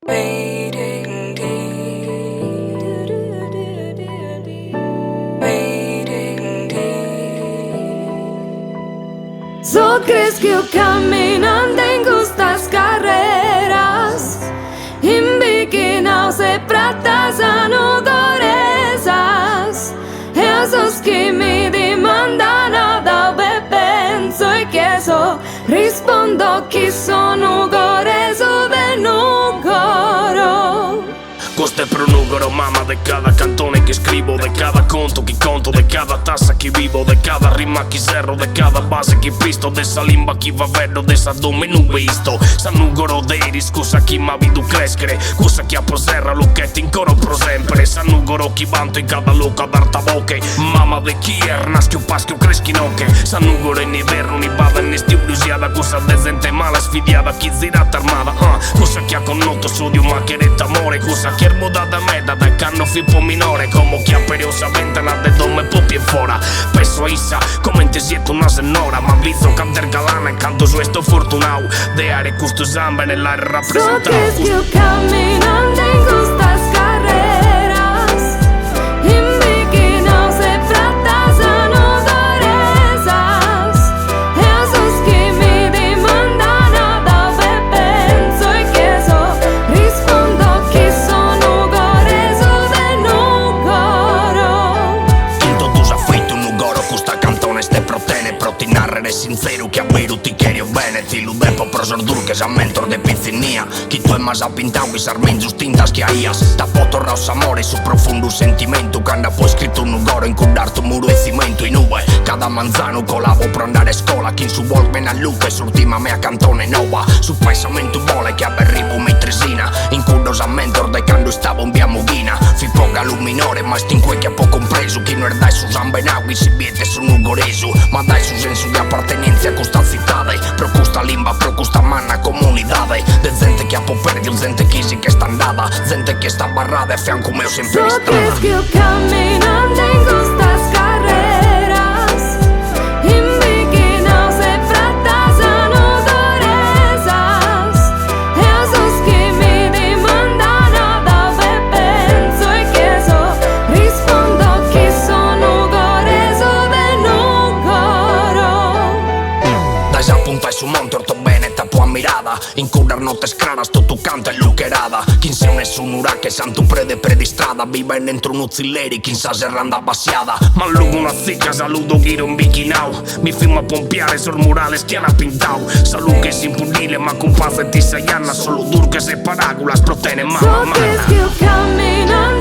Waiting So crees que yo caminando en estas carreras Inviquinados de pratas a nugorezas Esos que me demandan nada penso e chieso Rispondo che sono nugoreso de Nugoro. Questo è pronugoro, mamma, de cada cantone che scrivo, de cada conto che conto, de cada tassa che vivo, de cada rima che serro, de cada base che pisto, de essa limba che va verdo, de essa dome non visto. Sa nugoro dei scusa chi ma vidu crescere, cosa che a poserra lucchetti in coro pro sempre. Sa nugoro chi vanto in cada loca d'arta bocche, mamma de chi er naschio paschio creschinocche. Sa nugoro in inverno ni bada ne stiusiada, cosa de gente mala sfidiada chi zirata armata, cosa che ha connoto studio ma che retta amore, cosa che da meda da canno fippo minore como che periosamente la de dome popie fora peso isa come te siete una senora ma visto canter galana e canto su esto fortunau de are custo zambe nell'aria rappresentata. So crees que yo caminando en estas carreras Inviquinados de pratas a nugorezas Esos que me demandan nada penso e chieso Rispondo che sono nugoreso de Nugoro. Quinto tu sa feito un nugoro custa cantone ste protene proti narrere sincero che avvero ti cherio bene ti ludepo prosordur che sa mentor de pizzinia chi tu è mas ha pintau che sarmen giustintas che aias da poto rosa amore su profondo sentimento quando poi scritto un nugoro in cudar tu muro e cimento in nube cada manzano colavo per andare a scuola chi su volven a luca e surtima me a cantone nova su pensamento vuole che aberrivo mi tresina in cudos a mentor de quando stavo in via Mughina fi poca luminore ma stinque che ha po' compreso chi non dai su zambenagui si viete su nugoreso ma dai su senso di appartenenza a questa cittade pro questa limba pro questa manna comunidade de gente che ha po' perdio gente che si che sta andata gente che sta barrada e fianco mio sempre in So strada. crees que yo caminando en estas carreras Inviquinados de pratas a nugorezas Esos que me demandan nada penso e chieso Rispondo che sono nugoreso de Nugoro. Dai se appunta su monte orto bene te può mirada in cudar notes claras tu canta e lucherada chi se un un'ura che santu prede predistrada vive dentro un uzzilleri chi sa serranda bassiada ma lugo una zicca saludo chi un bichinau mi filmo a pompiare sul murale stiana pintau saludo che si impudile ma con pazza e ti saianna solo dur che se paragulas protene So mamma crees que yo caminando